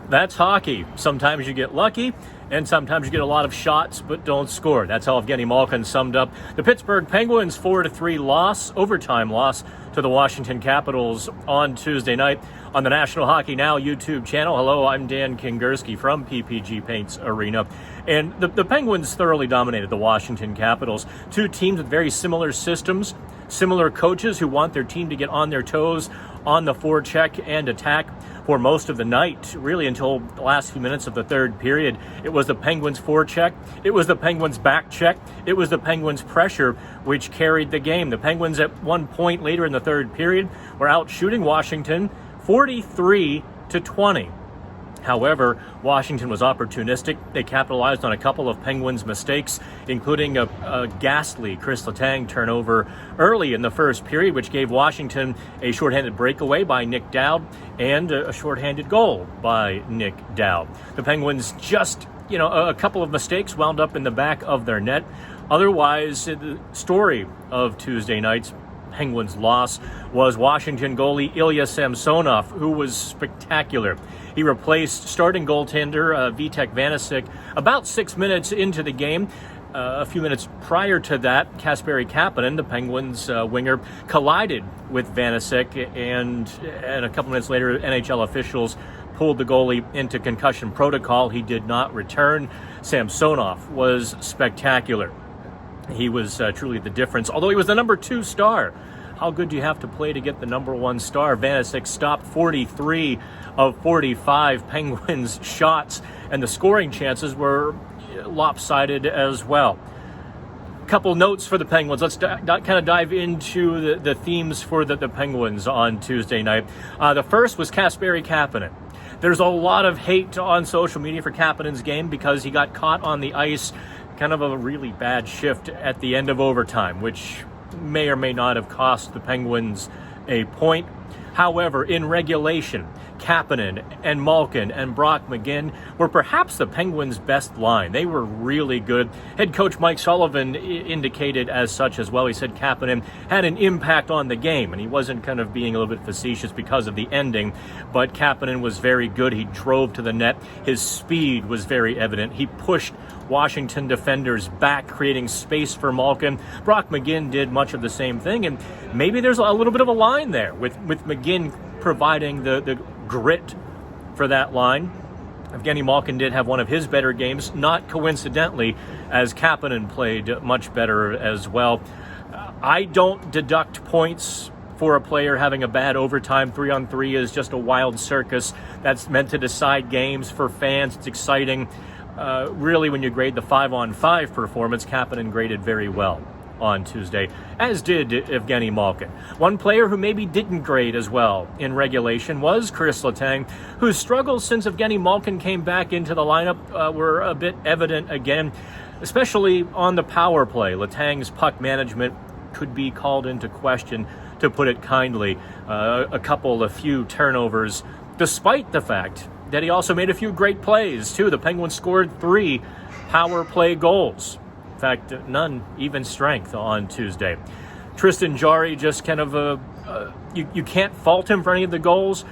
That's hockey. Sometimes you get lucky, and sometimes you get a lot of shots but don't score. That's how Evgeny Malkin summed up the Pittsburgh Penguins' 4-3 overtime loss to the Washington Capitals on Tuesday night on the National Hockey Now YouTube channel. Hello, I'm Dan Kingerski from PPG Paints Arena. And the Penguins thoroughly dominated the Washington Capitals. Two teams with very similar systems, similar coaches who want their team to get on their toes on the forecheck and attack for most of the night, really until the last few minutes of the third period. It was the Penguins' forecheck, it was the Penguins' back check, it was the Penguins' pressure which carried the game. The Penguins at one point later in the third period were out shooting Washington 43-20. However, Washington was opportunistic. They capitalized on a couple of Penguins' mistakes, including a ghastly Chris Letang turnover early in the first period, which gave Washington a shorthanded breakaway by Nick Dowd and a shorthanded goal by Nick Dowd. The Penguins just, a couple of mistakes wound up in the back of their net. Otherwise, the story of Tuesday night's Penguins loss was Washington goalie Ilya Samsonov, who was spectacular. He replaced starting goaltender Vitek Vanecek about 6 minutes into the game. A few minutes prior to that, Kasperi Kapanen, the Penguins winger, collided with Vanecek, and a couple minutes later, NHL officials pulled the goalie into concussion protocol. He did not return. Samsonov was spectacular. He was truly the difference, although he was the number 2 star. How good do you have to play to get the number 1 star? Vanecek stopped 43 of 45 Penguins shots, and the scoring chances were lopsided as well. Couple notes for the Penguins. Let's kind of dive into the themes for the Penguins on Tuesday night. The first was Kasperi Kapanen. There's a lot of hate on social media for Kapanen's game because he got caught on the ice, kind of a really bad shift at the end of overtime, which may or may not have cost the Penguins a point. However, in regulation, Kapanen and Malkin and Brock McGinn were perhaps the Penguins' best line. They were really good. Head coach Mike Sullivan indicated as such as well. He said Kapanen had an impact on the game, and he wasn't kind of being a little bit facetious because of the ending, but Kapanen was very good. He drove to the net. His speed was very evident. He pushed Washington defenders back, creating space for Malkin. Brock McGinn did much of the same thing, and maybe there's a little bit of a line there with McGinn providing the grit for that line. Evgeny Malkin did have one of his better games, not coincidentally, as Kapanen played much better as well. I don't deduct points for a player having a bad overtime. 3-on-3 is just a wild circus that's meant to decide games for fans. It's exciting. Really, when you grade the 5-on-5 performance, Kapanen graded very well on Tuesday, as did Evgeny Malkin. One player who maybe didn't grade as well in regulation was Chris Letang, whose struggles since Evgeny Malkin came back into the lineup were a bit evident again, especially on the power play. Letang's puck management could be called into question, to put it kindly. A few turnovers, despite the fact that he also made a few great plays, too. The Penguins scored 3 power play goals. In fact, none even strength on Tuesday. Tristan Jarry just kind of you can't fault him for any of the goals.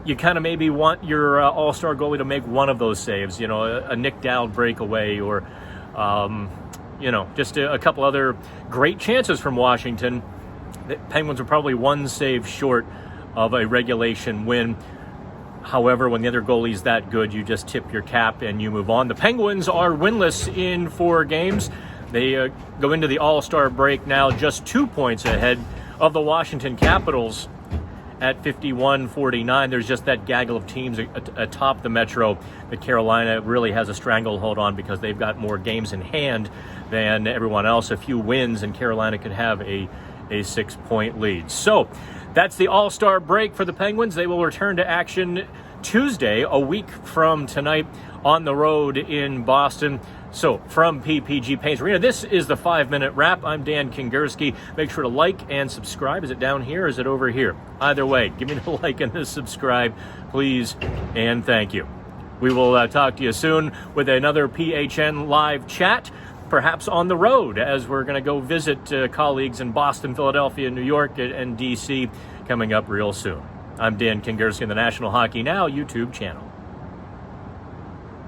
You kind of maybe want your all-star goalie to make one of those saves, a Nick Dowd breakaway or, just a couple other great chances from Washington. The Penguins were probably one save short of a regulation win. However, when the other goalie's that good, you just tip your cap and you move on. The Penguins are winless in 4 games. They go into the All-Star break now just 2 points ahead of the Washington Capitals at 51-49. There's just that gaggle of teams atop the Metro that Carolina really has a stranglehold on because they've got more games in hand than everyone else. A few wins and Carolina could have a 6-point lead. So that's the All-Star break for the Penguins. They will return to action Tuesday, a week from tonight, on the road in Boston. So from PPG Paints Arena, this is the 5-Minute Wrap. I'm Dan Kingerski. Make sure to like and subscribe. Is it down here or is it over here? Either way, give me the like and the subscribe, please, and thank you. We will talk to you soon with another PHN live chat, perhaps on the road, as we're going to go visit colleagues in Boston, Philadelphia, New York, and D.C. coming up real soon. I'm Dan Kingerski on the National Hockey Now YouTube channel.